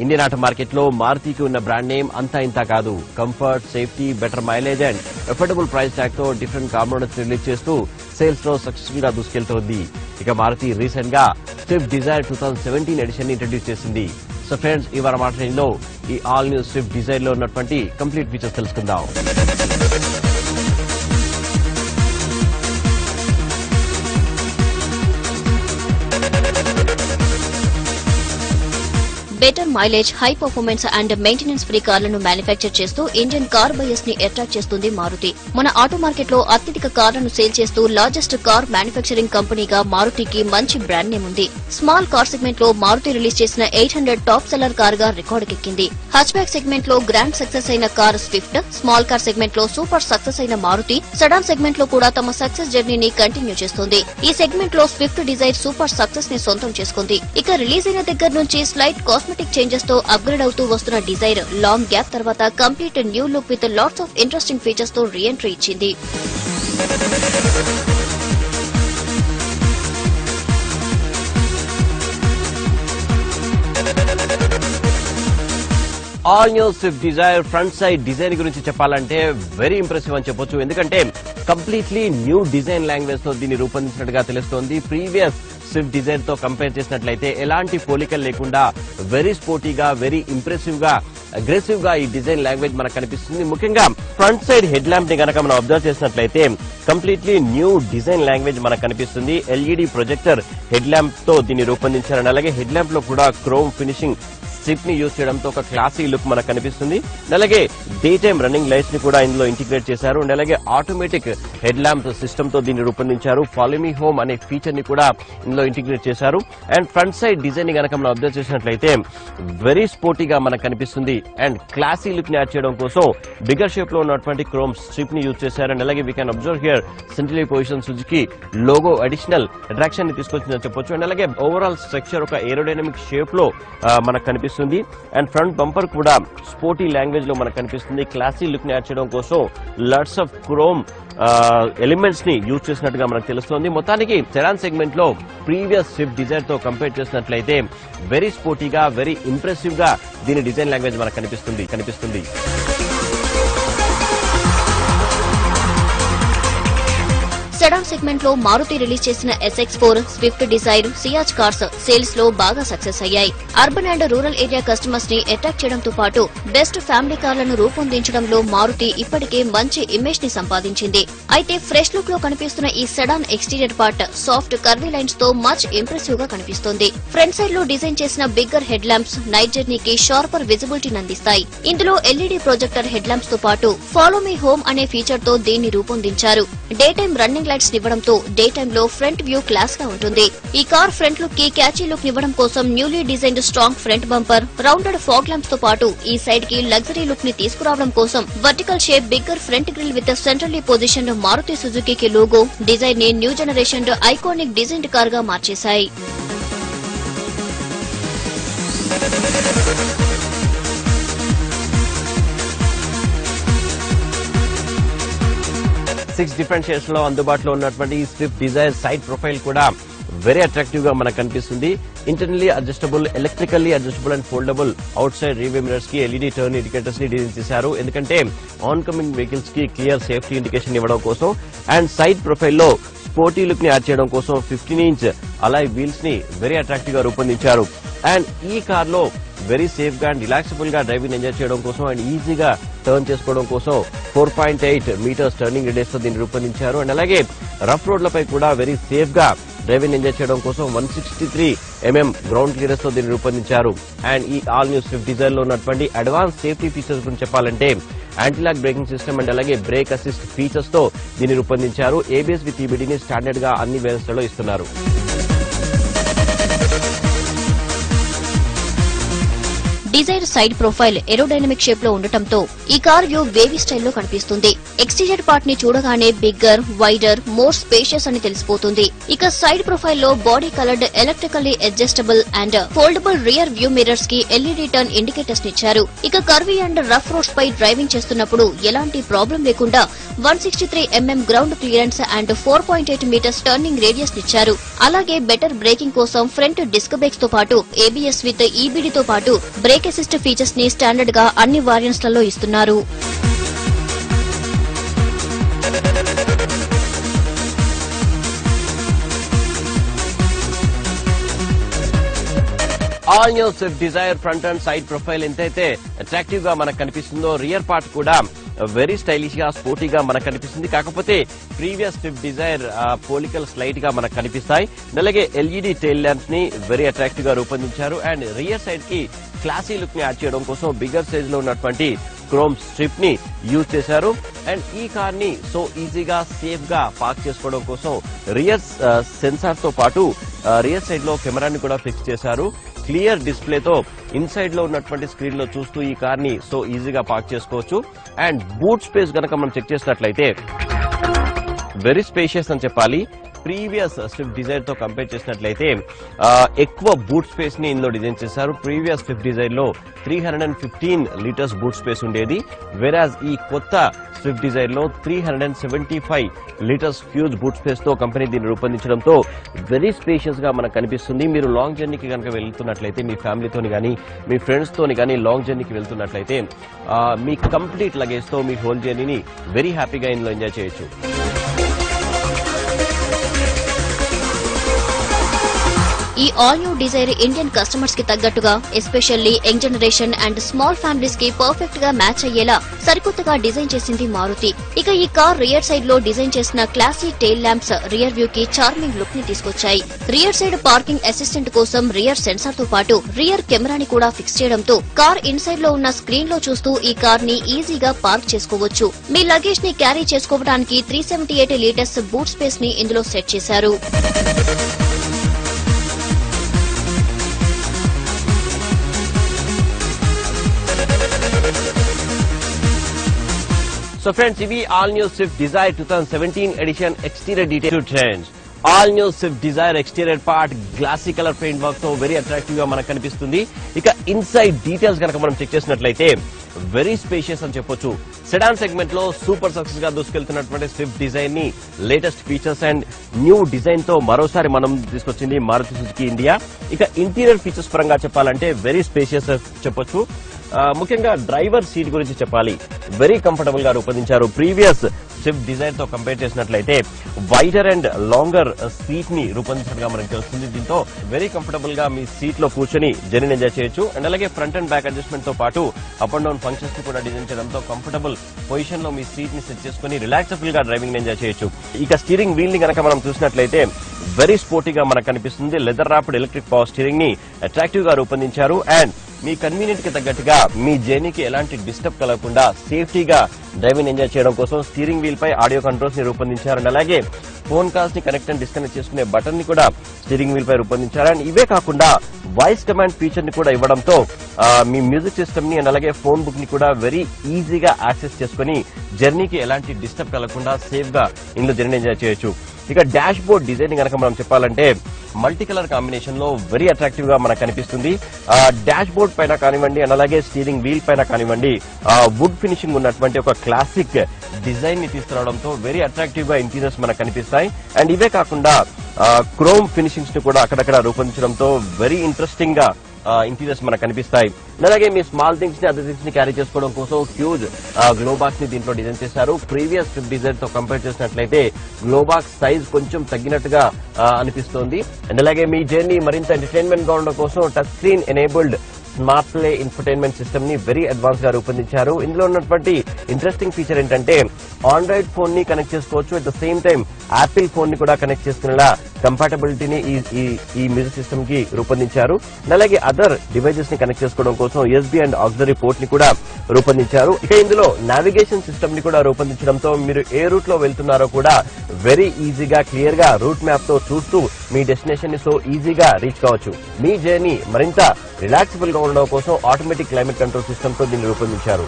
Indian auto market లో మారుతికి ఉన్న brand name అంతా ఇంత కాదు. Comfort, safety, better mileage and affordable price tag తో డిఫరెంట్ కార్ మోడల్స్ రిలీజ్ చేస్తూ సేల్స్ లో సక్సెస్ఫుల్ గా దూసుకెళ్తోంది. ఇక మారుతి రీసెంట్ గా స్విఫ్ట్ డిజైర్ 2017 ఎడిషన్ ని ఇంట్రడ్యూస్ చేసింది. సో ఫ్రెండ్స్, ఈ వారం మాట్లాడేలో ఈ ఆల్ న్యూ స్విఫ్ట్ డిజైర్ లో ఉన్నటువంటి కంప్లీట్ ఫీచర్స్ తెలుసుకుందాం. Better mileage, high performance and maintenance free కార్లను మ్యానుఫ్యాక్చర్ చేస్తూ ఇండియన్ కార్ బయర్స్ ని అట్రాక్ట్ చేస్తుంది మారుతి. మన ఆటో మార్కెట్ లో అత్యధిక కార్లను సేల్ చేస్తూ లార్జెస్ట్ కార్ మ్యానుఫ్యాక్చరింగ్ కంపెనీగా మారుతికి మంచి బ్రాండ్ నేమ్ ఉంది. స్మాల్ కార్ సెగ్మెంట్ లో మారుతి రిలీజ్ చేసిన 800 టాప్ సెల్లర్ కార్ గా రికార్డుకెక్కింది. హ్యాచ్ బ్యాక్ సెగ్మెంట్ లో గ్రాండ్ సక్సెస్ అయిన car Swift, small car segment లో సూపర్ సక్సెస్ అయిన మారుతి, సెడాన్ సెగ్మెంట్ లో కూడా తమ సక్సెస్ జర్నీని కంటిన్యూ చేస్తుంది. ఈ సెగ్మెంట్ లో స్విఫ్ట్ డిజైర్ సూపర్ సక్సెస్ ని సొంతం చేసుకుంది. ఇక రిలీజ్ అయిన దగ్గర నుంచి స్లైట్ కాస్మెటిక్ చేంజెస్ తో అప్గ్రేడ్ అవుతూ వస్తున్న డిజైర్ లాంగ్ గ్యాప్ తర్వాత complete new look with lots of interesting features తో రీ-ఎంట్రీ ఇచ్చింది. All new Swift Dzire front side design గురించి చెప్పాలంటే వెరీ ఇంప్రెసివ్ అని చెప్పొచ్చు. ఎందుకంటే కంప్లీట్లీ న్యూ డిజైన్ లాంగ్వేజ్ తో దీన్ని రూపొందించినట్టుగా తెలుస్తోంది. ప్రీవియస్ స్విఫ్ట్ డిజైర్ తో కంపేర్ చేసినట్లయితే ఎలాంటి పోలికలు లేకుండా వెరీ స్పోర్టీగా, వెరీ ఇంప్రెసివ్ గా, అగ్రెసివ్ గా ఈ డిజైన్ లాంగ్వేజ్ మనకు కనిపిస్తుంది. ముఖ్యంగా ఫ్రంట్ సైడ్ హెడ్ ల్యాంప్ ని కనుక మనం అబ్జర్వ్ చేసినట్లయితే కంప్లీట్లీ న్యూ డిజైన్ లాంగ్వేజ్ మనకు కనిపిస్తుంది. ఎల్ఈడి ప్రొజెక్టర్ హెడ్ ల్యాంప్ తో దీన్ని రూపొందించారని, అలాగే హెడ్ ల్యాంప్ లో కూడా క్రోమ్ ఫినిషింగ్ స్ట్రిప్ ని యూజ్ చేయడంతో ఒక క్లాసీ లుక్ మనకు కనిపిస్తుంది. అలాగే డే టైమ్ రన్నింగ్ లైట్స్ ని కూడా ఇందులో ఇంటిగ్రేట్ చేశారు. అలాగే ఆటోమేటిక్ హెడ్ ల్యాంప్ సిస్టమ్ తో దీన్ని రూపొందించారు. ఫాలో మీ హోమ్ అనే ఫీచర్ ని కూడా ఇందులో ఇంటిగ్రేట్ చేశారు. అండ్ ఫ్రంట్ సైడ్ డిజైన్ ని కనుక మనం అబ్జర్వ్ చేసినట్లయితే వెరీ స్పోర్టీగా మనకు కనిపిస్తుంది. అండ్ క్లాసీ లుక్ ని యాడ్ చేయడం కోసం బిగ్గర్ షేప్ లో ఉన్నటువంటి క్రోమ్ స్ట్రిప్ ని యూజ్ చేశారు. అండ్ అలాగే we can observe here centrally position Suzuki logo additional attraction ని తీసుకొచ్చిందని చెప్పొచ్చు. అండ్ అలాగే ఓవరాల్ స్ట్రక్చర్ ఒక ఏరోడైనమిక్ షేప్ లో మనకు కనిపిస్తుంది. అండ్ ఫ్రంట్ బంపర్ కూడా స్పోర్టీ లాంగ్వేజ్ లో మనకు కనిపిస్తుంది. క్లాసీ లుక్ ని యాడ్ చేయడం కోసం లాట్స్ ఆఫ్ క్రోమ్ ఎలిమెంట్స్ ని యూజ్ చేసినట్టుగా మనకు తెలుస్తోంది. మొత్తానికి సెడాన్ సెగ్మెంట్ లో ప్రీవియస్ స్విఫ్ట్ డిజైర్ తో కంపేర్ చేసినట్లయితే వెరీ స్పోర్టీగా, వెరీ ఇంప్రెసివ్ గా దీని డిజైన్ లాంగ్వేజ్ మనకు కనిపిస్తుంది. సెడాన్ సెగ్మెంట్ లో మారుతి రిలీజ్ చేసిన SX4, Swift Dzire, Ciaz cars sales లో బాగా సక్సెస్ అయ్యాయి. Urban and rural area customers ని అట్రాక్ట్ చేయడంతో పాటు బెస్ట్ ఫ్యామిలీ కార్లను రూపొందించడంలో మారుతి ఇప్పటికే మంచి ఇమేజ్ ని సంపాదించింది. అయితే ఫ్రెష్ లుక్ లో కనిపిస్తున్న ఈ sedan exterior part soft curvy lines తో మచ్ ఇంప్రెసివ్ గా కనిపిస్తోంది. ఫ్రంట్ సైడ్ లో డిజైన్ చేసిన బిగ్గర్ హెడ్ ల్యాంప్స్ నైట్ జర్నీకి షార్పర్ విజిబిలిటీని అందిస్తాయి. ఇందులో ఎల్ఈడి ప్రొజెక్టర్ హెడ్ ల్యాంప్స్ తో పాటు ఫాలో మీ హోమ్ అనే ఫీచర్ తో దీన్ని రూపొందించారు. డే టైమ్ రన్నింగ్ లైట్స్ నివ్వడంతో డే టైమ్ లో ఫ్రంట్ వ్యూ క్లాస్ గా ఉంటుంది. ఈ కార్ ఫ్రంట్ లుక్ కి క్యాచీ లుక్ నివ్వడం కోసం newly designed strong front bumper, rounded fog lamps తో పాటు ఈ సైడ్ కి లగ్జరీ లుక్ ని తీసుకురావడం కోసం vertical shape bigger front grille with centrally position Maruti Suzuki logo design ని new generation iconic designed car గా మార్చేశాయి. సిక్స్ డిఫరెంట్ షేడ్స్ లో అందుబాటులో ఉన్నటువంటి స్విఫ్ట్ డిజైర్ సైడ్ ప్రొఫైల్ కూడా వెరీ అట్రాక్టివ్ గా మనకు కనిపిస్తుంది. Internally adjustable, electrically adjustable and foldable outside rearview mirrors కి ఎల్ఈడి టర్న్ ఇండికేటర్స్ ని డిజైన్ చేశారు. ఎందుకంటే ఆన్ కమింగ్ వెహికల్స్ కి క్లియర్ సేఫ్టీ ఇండికేషన్ ఇవ్వడం కోసం. అండ్ సైడ్ ప్రొఫైల్ లో స్పోర్టీ లుక్ ని యాడ్ చేయడం కోసం 15-inch అలాయ్ వీల్స్ ని వెరీ అట్రాక్టివ్ గా రూపొందించారు. అండ్ ఈ కార్ లో వెరీ సేఫ్ గా అండ్ రిలాక్సబుల్ గా డ్రైవింగ్ ఎంజాయ్ చేయడం కోసం అండ్ ఈజీగా టర్న్ చేసుకోవడం కోసం 4.8 మీటర్స్ టర్నింగ్ రేడియస్ తో దీన్ని రూపొందించారు. అండ్ అలాగే రఫ్ రోడ్లపై కూడా వెరీ సేఫ్ గా డ్రైవింగ్ ఎంజాయ్ చేయడం కోసం 163 mm గ్రౌండ్ క్లియరెన్స్ తో దీన్ని రూపొందించారు. అండ్ ఈ ఆల్ న్యూ స్విఫ్ట్ డిజైర్ లో ఉన్నటువంటి అడ్వాన్స్ సేఫ్టీ ఫీచర్స్ గురించి చెప్పాలంటే యాంటీ-లాక్ బ్రేకింగ్ సిస్టమ్ అండ్ అలాగే బ్రేక్ అసిస్ట్ ఫీచర్స్ తో దీన్ని రూపొందించారు. ABS విత్ EBD ని స్టాండర్డ్ గా అన్ని వేరియంట్స్ లో ఇస్తున్నారు. Dzire side profile aerodynamic shape లో ఉండటంతో ఈ కార్ వ్యూ వేవీ స్టైల్లో కనిపిస్తుంది. ఎక్స్టీరియర్ పార్ట్ ని చూడగానే బిగ్గర్, వైడర్, మోర్ స్పేషియస్ అని తెలిసిపోతుంది. ఇక సైడ్ ప్రొఫైల్ లో body coloured electrically adjustable and foldable rear view mirrors కి ఎల్ఈడి టర్న్ ఇండికేటర్స్ నిచ్చారు. ఇక కర్వీ అండ్ రఫ్ రోడ్స్ పై డ్రైవింగ్ చేస్తున్నప్పుడు ఎలాంటి ప్రాబ్లం లేకుండా 163mm ground clearance and 4.8 metres turning radius ఇచ్చారు. అలాగే బెటర్ బ్రేకింగ్ కోసం ఫ్రంట్ డిస్క్ బ్రేక్స్ తో పాటు ABS విత్ EBD తో పాటు బ్రేక్ అసిస్ట్ ఫీచర్స్ ని స్టాండర్డ్ గా అన్ని వేరియంట్స్ లలో ఇస్తున్నారు. All new Swift Dzire front and side profile ఎంతైతే అట్రాక్టివ్ గా మనకు కనిపిస్తుందో రియర్ పార్ట్ కూడా వెరీ స్టైలిష్ గా స్పోర్టీగా మనకు కనిపిస్తుంది. కాకపోతే ప్రీవియస్ స్విఫ్ట్ డిజైర్ పోలికల్ స్లైట్ గా మనకు కనిపిస్తాయి. అలాగే LED టైల్ ల్యాంప్స్ ని వెరీ అట్రాక్టివ్ గా రూపొందించారు. అండ్ రియర్ సైడ్ కి క్లాసీ లుక్ ని యాడ్ చేయడం కోసం బిగ్గర్ సైజ్ లో ఉన్నటువంటి క్రోమ్ స్ట్రిప్ ని యూజ్ చేశారు. అండ్ ఈ కార్ ని సో ఈజీగా సేఫ్ గా పార్క్ చేసుకోవడం కోసం రియర్ సెన్సార్ తో పాటు రియర్ సైడ్ లో కెమెరాని కూడా ఫిక్స్ చేశారు. క్లియర్ డిస్ప్లే తో ఇన్సైడ్ లో ఉన్నటువంటి స్క్రీన్ లో చూస్తూ ఈ కార్ ని సో ఈజీగా పార్క్ చేసుకోవచ్చు. అండ్ బూట్ స్పేస్ గనక మనం చెక్ చేసినట్లయితే వెరీ స్పేషియస్ అని చెప్పాలి. ప్రీవియస్ స్విఫ్ట్ డిజైర్ తో కంపేర్ చేసినట్లయితే ఎక్కువ బూట్ స్పేస్ ని ఇందులో డిజైన్ చేశారు. ప్రీవియస్ స్విఫ్ట్ డిజైర్ లో 315 లీటర్స్ బూట్ స్పేస్ ఉండేది. వెరాజ్ ఈ కొత్త స్విఫ్ట్ డిజైర్ లో 375 లీటర్స్ హ్యూజ్ బూట్ స్పేస్ తో కంపెనీ దీన్ని రూపొందించడంతో వెరీ స్పేషియస్ గా మనకు కనిపిస్తుంది. మీరు లాంగ్ జర్నీకి కనుక వెళ్తున్నట్లయితే మీ ఫ్యామిలీతోని కానీ మీ ఫ్రెండ్స్ తోని కానీ లాంగ్ జర్నీకి వెళ్తున్నట్లయితే మీ కంప్లీట్ లగేజ్ తో మీ హోల్ జర్నీని వెరీ హ్యాపీగా ఇందులో ఎంజాయ్ చేయొచ్చు. ఈ all new Dzire Indian customers కి తగ్గట్టుగా especially young generation and small families కి పర్ఫెక్ట్ గా మ్యాచ్ అయ్యేలా సరికొత్తగా డిజైన్ చేసింది మారుతి. ఇక ఈ కార్ రియర్ సైడ్ లో డిజైన్ చేసిన classy tail lamps rear view కి చార్మింగ్ లుక్ ని తీసుకొచ్చాయి. రియర్ సైడ్ పార్కింగ్ అసిస్టెంట్ కోసం రియర్ సెన్సార్ తో పాటు రియర్ కెమెరాని కూడా ఫిక్స్ చేయడంతో కార్ ఇన్సైడ్ లో ఉన్న స్క్రీన్ లో చూస్తూ ఈ కార్ ని ఈజీగా పార్క్ చేసుకోవచ్చు. మీ లగేజ్ ని క్యారీ చేసుకోవడానికి 378 లీటర్స్ బూట్ స్పేస్ ని ఇందులో సెట్ చేశారు. So friends, ఇవి all new Swift Dzire 2017 edition exterior detail trends. All new Swift Dzire exterior part glossy colour paint work తో వెరీ అట్రాక్టివ్ గా మనకు కనిపిస్తుంది. ఇక ఇన్సైడ్ డీటెయిల్స్ కనుక మనం చెక్ చేసినట్లయితే వెరీ స్పేషియస్ అని చెప్పొచ్చు. సెడాన్ సెగ్మెంట్ లో సూపర్ సక్సెస్ గా దూసుకెళ్తున్నటువంటి స్విఫ్ట్ డిజైర్ ని latest features and new design తో మరోసారి మనం తీసుకొచ్చింది మారుతి సుజుకి ఇండియా. ఇక ఇంటీరియర్ ఫీచర్స్ పరంగా చెప్పాలంటే వెరీ స్పేషియస్ చెప్పొచ్చు. ముఖ్యంగా డ్రైవర్ సీట్ గురించి చెప్పాలి. వెరీ కంఫర్టబుల్ గా రూపొందించారు. ప్రీవియస్ స్విఫ్ట్ డిజైర్ తో కంపేర్ చేసినట్లయితే వైడర్ అండ్ లాంగర్ సీట్ ని రూపొందించడంగా మనకు తెలుస్తుంది. దీంతో వెరీ కంఫర్టబుల్ గా మీ సీట్ లో కూర్చొని జర్నీ ఎంజాయ్ చేయొచ్చు. అండ్ అలాగే ఫ్రంట్ అండ్ బ్యాక్ అడ్జస్ట్మెంట్ తో పాటు అప్ అండ్ డౌన్ ఫంక్షన్స్ ని కూడా డిజైన్ చేయడంతో కంఫర్టబుల్ పొజిషన్ లో మీ సీట్ ని సెట్ చేసుకుని రిలాక్సబుల్ గా డ్రైవింగ్ ఎంజాయ్ చేయొచ్చు. ఇక స్టీరింగ్ వీల్ ని కనుక మనం చూసినట్లయితే వెరీ స్పోర్టీగా మనకు కనిపిస్తుంది. Leather wrapped electric power steering ని అట్రాక్టివ్ గా రూపొందించారు. అండ్ మీ కన్వీనియంట్ కి తగ్గట్టుగా మీ జర్నీకి ఎలాంటి డిస్టర్బ్ కలగకుండా సేఫ్టీగా డ్రైవింగ్ ఎంజాయ్ చేయడం కోసం స్టీరింగ్ వీల్ పై ఆడియో కంట్రోల్స్ ని రూపొందించారు. అండ్ అలాగే ఫోన్ కాల్స్ ని కనెక్ట్ అండ్ డిస్కనెక్ట్ చేసుకునే బటన్ ని కూడా స్టీరింగ్ వీల్ పై రూపొందించారు. అండ్ ఇవే కాకుండా వాయిస్ కమాండ్ ఫీచర్ ని కూడా ఇవ్వడంతో మీ మ్యూజిక్ సిస్టమ్ ని అండ్ అలాగే ఫోన్ బుక్ ని కూడా వెరీ ఈజీగా యాక్సెస్ చేసుకుని జర్నీకి ఎలాంటి డిస్టర్బ్ కలగకుండా సేఫ్ గా ఇందులో జర్నీ ఎంజాయ్ చేయొచ్చు. ఇక డాష్ బోర్డ్ డిజైన్ కనుక మనం చెప్పాలంటే మల్టీ కలర్ కాంబినేషన్ లో వెరీ అట్రాక్టివ్ గా మనకు కనిపిస్తుంది. డాష్ బోర్డ్ పైన కానివ్వండి అండ్ అలాగే స్టీరింగ్ వీల్ పైన కానివ్వండి వుడ్ ఫినిషింగ్ ఉన్నటువంటి ఒక క్లాసిక్ డిజైన్ ని తీసుకురావడంతో వెరీ అట్రాక్టివ్ గా ఇంటీరియర్స్ మనకు కనిపిస్తాయి. అండ్ ఇవే కాకుండా క్రోమ్ ఫినిషింగ్స్ ని కూడా అక్కడక్కడ రూపొందించడంతో వెరీ ఇంట్రెస్టింగ్ గా ఇంటీరియర్స్ మనకు కనిపిస్తాయి. అలాగే మీ స్మాల్ థింగ్స్ ని అదర్ థింగ్స్ ని క్యారీ చేసుకోవడం కోసం హ్యూజ్ గ్లోబాక్స్ ని దీంట్లో డిజైన్ చేశారు. ప్రీవియస్ స్విఫ్ట్ డిజైర్ తో కంపేర్ చేసినట్లయితే గ్లోబాక్స్ సైజ్ కొంచెం తగ్గినట్టుగా అనిపిస్తోంది. అండ్ అలాగే మీ జర్నీ మరింత ఎంటర్టైన్మెంట్ గా ఉండడం కోసం touch screen enabled smart play infotainment system ని వెరీ అడ్వాన్స్ గా రూపొందించారు. ఇందులో ఉన్నటువంటి ఇంట్రెస్టింగ్ ఫీచర్ ఏంటంటే ఆండ్రాయిడ్ ఫోన్ ని కనెక్ట్ చేసుకోవచ్చు. At the same time Apple phone ని కూడా కనెక్ట్ చేసుకునేలా కంపాటబిలిటీని ఈ మ్యూజిక్ సిస్టమ్ కి రూపొందించారు. అలాగే అదర్ డివైజెస్ ని కనెక్ట్ చేసుకోవడం కోసం USB అండ్ ఆక్సిలరీ పోర్ట్ ని కూడా రూపొందించారు. ఇక ఇందులో నావిగేషన్ సిస్టమ్ ని కూడా రూపొందించడంతో మీరు ఏ రూట్ లో వెళ్తున్నారో కూడా వెరీ ఈజీగా క్లియర్ గా రూట్ మ్యాప్ తో చూస్తూ మీ డెస్టినేషన్ ని సో ఈజీగా రీచ్ కావచ్చు. మీ జర్నీ మరింత రిలాక్సబుల్ గా ఉండడం కోసం ఆటోమేటిక్ క్లైమేట్ కంట్రోల్ సిస్టమ్ తో దీన్ని రూపొందించారు.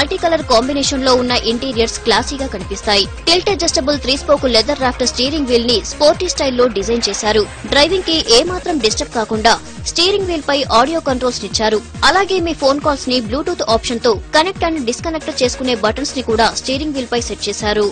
మల్టీ కలర్ కాంబినేషన్ లో ఉన్న ఇంటీరియర్స్ క్లాసీగా కనిపిస్తాయి. టిల్ట్ అడ్జస్టబుల్ 3-స్పోక్ లెదర్ రాఫ్ట్ స్టీరింగ్ వీల్ ని స్పోర్టీ స్టైల్లో డిజైన్ చేశారు. డ్రైవింగ్ కి ఏమాత్రం డిస్టర్బ్ కాకుండా స్టీరింగ్ వీల్ పై ఆడియో కంట్రోల్స్ ఇచ్చారు. అలాగే మీ ఫోన్ కాల్స్ ని బ్లూటూత్ ఆప్షన్ తో కనెక్ట్ అండ్ డిస్కనెక్ట్ చేసుకునే బటన్స్ ని కూడా స్టీరింగ్ వీల్ పై సెట్ చేశారు.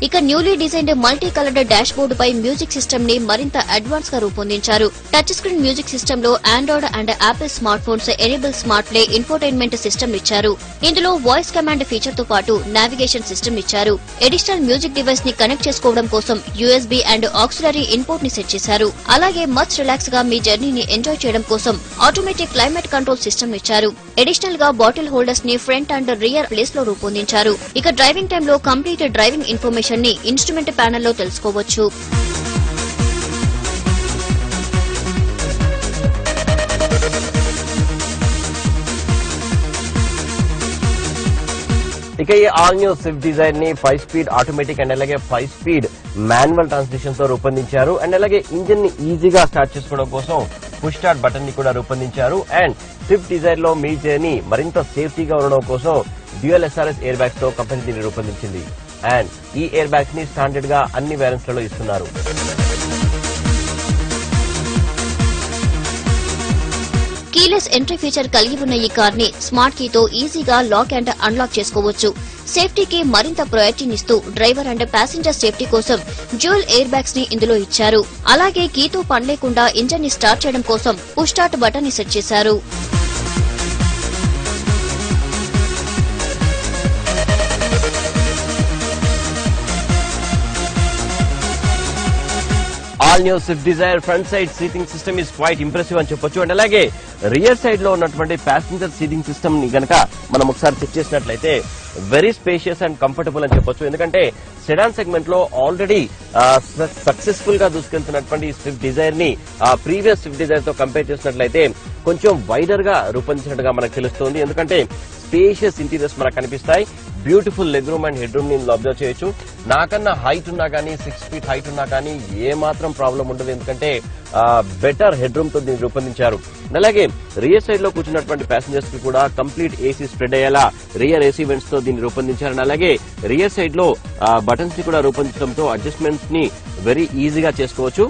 ఇక newly designed multi coloured dashboard పై మ్యూజిక్ సిస్టమ్ ని మరింత అడ్వాన్స్ గా రూపొందించారు. టచ్ స్క్రీన్ మ్యూజిక్ సిస్టమ్ లో Android and Apple smart phones enable smart play infotainment system ఇచ్చారు. ఇందులో వాయిస్ కమాండ్ ఫీచర్ తో పాటు నావిగేషన్ సిస్టమ్ ఇచ్చారు. అడిషనల్ మ్యూజిక్ డివైస్ ని కనెక్ట్ చేసుకోవడం కోసం యూఎస్బీ అండ్ ఆక్సిలరీ ఇన్పుట్ ని సెట్ చేశారు. అలాగే మచ్ రిలాక్స్ గా మీ జర్నీని ఎంజాయ్ చేయడం కోసం ఆటోమేటిక్ క్లైమేట్ కంట్రోల్ సిస్టమ్ ఇచ్చారు. అడిషనల్ గా బాటిల్ హోల్డర్స్ ని ఫ్రంట్ అండ్ రియర్ ప్లేస్ లో రూపొందించారు. ఇక డ్రైవింగ్ టైమ్ లో కంప్లీట్ డ్రైవింగ్ ఇన్ఫర్మేషన్ ని ఇన్స్ట్రుమెంట్ ప్యానెల్ లో తెలుసుకోవచ్చు. ఇక ఈ ఆల్ న్యూ స్విఫ్ట్ డిజైర్ ని 5 స్పీడ్ ఆటోమేటిక్ అండ్ అలాగే 5 స్పీడ్ మాన్యువల్ ట్రాన్స్మిషన్ తో రూపొందించారు. అండ్ అలాగే ఇంజిన్ ని ఈజీగా స్టార్ట్ చేసుకోవడం కోసం పుష్ స్టార్ట్ బటన్ ని కూడా రూపొందించారు. అండ్ స్విఫ్ట్ డిజైర్ లో మీ జర్నీ మరింత సేఫ్టీగా ఉండడం కోసం డ్యూయల్ SRS ఎయిర్ బ్యాగ్స్ తో కంపెనీ దీన్ని రూపొందించింది. అండ్ ఈ ఎయిర్ బ్యాగ్స్ ని స్టాండర్డ్ గా అన్ని వేరియంట్స్ లలో ఇస్తున్నారు. కీలెస్ ఎంట్రీ ఫీచర్ కలిగి ఉన్న ఈ కార్ ని స్మార్ట్ కీతో ఈజీగా లాక్ అండ్ అన్లాక్ చేసుకోవచ్చు. సేఫ్టీకి మరింత ప్రయారిటీనిస్తూ డ్రైవర్ అండ్ ప్యాసింజర్ సేఫ్టీ కోసం డ్యూయల్ ఎయిర్ బ్యాగ్స్ ని ఇందులో ఇచ్చారు. అలాగే కీతో పని లేకుండా ఇంజన్ ని స్టార్ట్ చేయడం కోసం పుష్ స్టార్ట్ బటన్ ని సెట్ చేశారు. All new Swift Dzire front side seating system is quite impressive అని చెప్పొచ్చు. అండ్ అలాగే రియర్ సైడ్ లో ఉన్నటువంటి ప్యాసింజర్ సీటింగ్ సిస్టమ్ ని గనక మనం ఒకసారి చెక్ చేసినట్లయితే వెరీ స్పేషియస్ అండ్ కంఫర్టబుల్ అని చెప్పొచ్చు. ఎందుకంటే సెడాన్ సెగ్మెంట్ లో ఆల్రెడీ సక్సెస్ఫుల్ గా దూసుకెళ్తున్నటువంటి స్విఫ్ట్ డిజైర్ ని ప్రీవియస్ స్విఫ్ట్ డిజైర్ తో కంపేర్ చేసినట్లయితే కొంచెం వైడర్ గా రూపొందించినట్టుగా మనకు తెలుస్తోంది. ఎందుకంటే స్పేషియస్ ఇంటీరియర్స్ మనకు కనిపిస్తాయి. Beautiful leg room and head room ని అబ్జర్వ్ చేయొచ్చు. నాకన్నా హైట్ ఉన్నా కానీ 6 feet హైట్ ఉన్నా కానీ ఏ మాత్రం ప్రాబ్లం ఉండదు. ఎందుకంటే బెటర్ హెడ్ రూమ్ తో దీన్ని రూపొందించారు. అలాగే రియర్ సైడ్ లో కూర్చున్నటువంటి ప్యాసింజర్స్ కి కూడా కంప్లీట్ ఏసీ స్ప్రెడ్ అయ్యేలా రియర్ ఏసీ వెంట్స్ తో దీన్ని రూపొందించారు. అలాగే రియర్ సైడ్ లో బటన్స్ ని కూడా రూపొందించడంతో అడ్జస్ట్మెంట్స్ ని వెరీ ఈజీగా చేసుకోవచ్చు.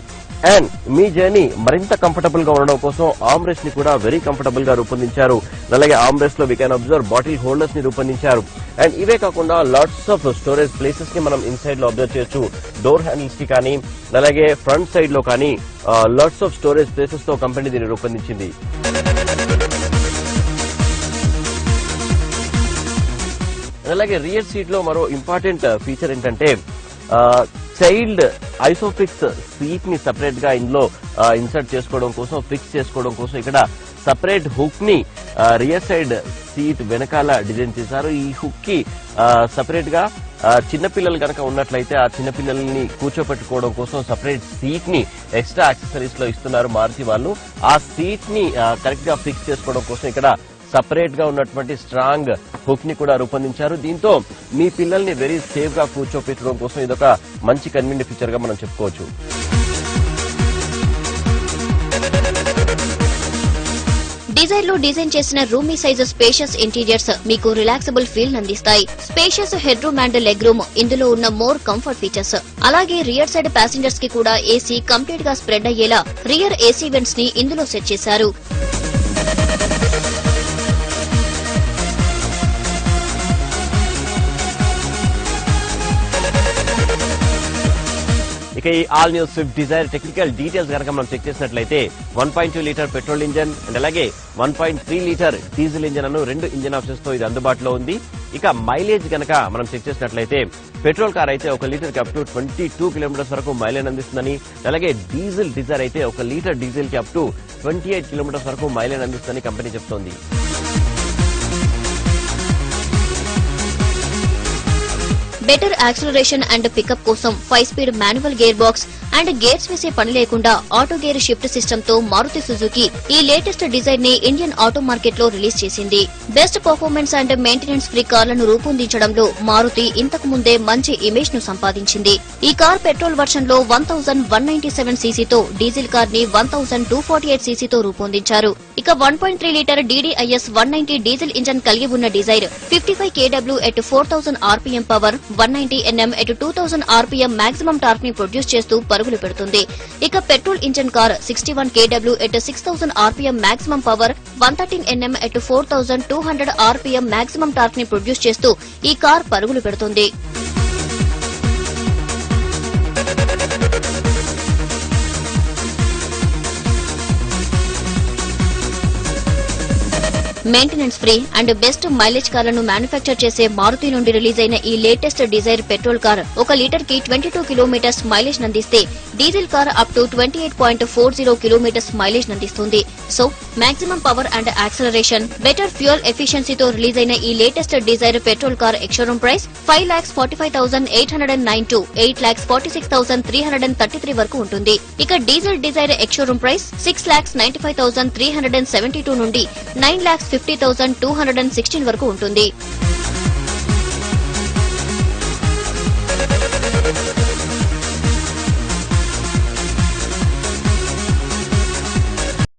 అండ్ మీ జర్నీ మరింత కంఫర్టబుల్ గా ఉండడం కోసం ఆర్మ్ రెస్ట్ ని కూడా వెరీ కంఫర్టబుల్ గా రూపొందించారు. అలాగే ఆర్మ్ రెస్ట్ లో we can observe bottle holders ని రూపొందించారు. అండ్ ఇవే కాకుండా లాట్స్ ఆఫ్ స్టోరేజ్ ప్లేసెస్ ని మనం ఇన్సైడ్ లో అబ్జర్వ్ చేయొచ్చు. డోర్ హ్యాండిల్స్ కి కానీ అలాగే ఫ్రంట్ సైడ్ లో కానీ లాట్స్ ఆఫ్ స్టోరేజ్ ప్లేసెస్ తో కంపెనీ దీన్ని రూపొందించింది. అలాగే రియర్ సీట్ లో మరో ఇంపార్టెంట్ ఫీచర్ ఏంటంటే చైల్డ్ ఐసోఫిక్స్ సీట్ ని సపరేట్ గా ఇందులో ఇన్సర్ట్ చేసుకోవడం కోసం ఫిక్స్ చేసుకోవడం కోసం ఇక్కడ సపరేట్ హుక్ ని రియర్ సైడ్ సీట్ వెనకాల డిజైన్ చేశారు. ఈ హుక్ కి సపరేట్ గా చిన్నపిల్లలు కనుక ఉన్నట్లయితే ఆ చిన్నపిల్లల్ని కూర్చోపెట్టుకోవడం కోసం సపరేట్ సీట్ ని ఎక్స్ట్రా యాక్సెసరీస్ లో ఇస్తున్నారు మారుతి వాళ్ళు. ఆ సీట్ ని కరెక్ట్ గా ఫిక్స్ చేసుకోవడం కోసం ఇక్కడ సపరేట్ గా ఉన్నటువంటి స్ట్రాంగ్ హుక్ ని కూడా రూపొందించారు. దీంతో మీ పిల్లల్ని వెరీ సేఫ్ గా కూర్చోపెట్టడం కోసం ఇదొక మంచి కన్వీనియంట్ ఫీచర్ గా మనం చెప్పుకోవచ్చు. డిజైర్ లో డిజైన్ చేసిన రూమీ సైజ్ స్పేషియస్ ఇంటీరియర్స్ మీకు రిలాక్సబుల్ ఫీల్ అందిస్తాయి. Spacious head room and leg room ఇందులో ఉన్న మోర్ కంఫర్ట్ ఫీచర్స్. అలాగే రియర్ సైడ్ ప్యాసింజర్స్ కి కూడా ఏసీ కంప్లీట్ గా స్ప్రెడ్ అయ్యేలా రియర్ ఏసీ వెంట్స్ ని ఇందులో సెట్ చేశారు. ఇక ఈ all new Swift Dzire technical details కనుక మనం చెక్ చేసినట్లయితే 1.2 లీటర్ పెట్రోల్ ఇంజన్ అండ్ అలాగే 1.3 లీటర్ డీజిల్ ఇంజన్ అను 2 ఇంజన్ ఆప్షన్స్ తో ఇది అందుబాటులో ఉంది. ఇక మైలేజ్ గనక మనం చెక్ చేసినట్లయితే పెట్రోల్ కార్ అయితే 1 లీటర్ కి అప్ టు 22 కిలోమీటర్స్ వరకు మైలేజ్ అందిస్తుందని, అలాగే డీజిల్ డిజైర్ అయితే 1 లీటర్ డీజిల్ కి అప్ టు 28 కిలోమీటర్స్ వరకు మైలేజ్ అందిస్తుందని కంపెనీ చెప్తోంది. బెటర్ యాక్సిలరేషన్ అండ్ పికప్ కోసం 5 speed manual gear box, and gears వేసే పని లేకుండా ఆటో గేర్ షిఫ్ట్ సిస్టమ్ తో మారుతి సుజుకి ఈ లేటెస్ట్ డిజైన్ ని ఇండియన్ ఆటో మార్కెట్ లో రిలీజ్ చేసింది. Best performance and maintenance free కార్లను రూపొందించడంలో మారుతి ఇంతకు ముందే మంచి ఇమేజ్ ను సంపాదించింది. ఈ కార్ పెట్రోల్ వర్షన్ లో 1197 సీసీతో, డీజిల్ కార్ ని 1248 సీసీతో రూపొందించారు. ఇక 1.3 లీటర్ DDIS 190 డీజిల్ ఇంజన్ కలిగి ఉన్న Dzire 55 kW at 4000 RPM power, 190 Nm at 2000 RPM maximum torque ని ప్రొడ్యూస్ చేస్తూ పరుగులు పెడుతుంది. ఇక petrol engine car 61 kW at 6000 RPM maximum power, 113 Nm at 4200 RPM maximum torque ని ప్రొడ్యూస్ చేస్తూ ఈ కార్ పరుగులు పెడుతుంది. Maintenance free and best mileage కార్లను మ్యానుఫ్యాక్చర్ చేసే మారుతి నుండి రిలీజ్ అయిన ఈ latest Dzire petrol car 1 litre కి 22 కిలోమీటర్స్ మైలేజ్ నందిస్తే, diesel car up to 28.40 kilometres mileage నందిస్తుంది. So maximum power and acceleration, better fuel ఎఫిషియన్సీతో రిలీజ్ అయిన ఈ latest Dzire petrol car ex showroom price 5,45,809 to 8,46,333 వరకు ఉంటుంది. ఇక డీజిల్ డిజైర్ ఎక్స్‌షోరూమ్ ప్రైస్ 6,95,372 నుండి 9,50,216 వరకు ఉంటుంది.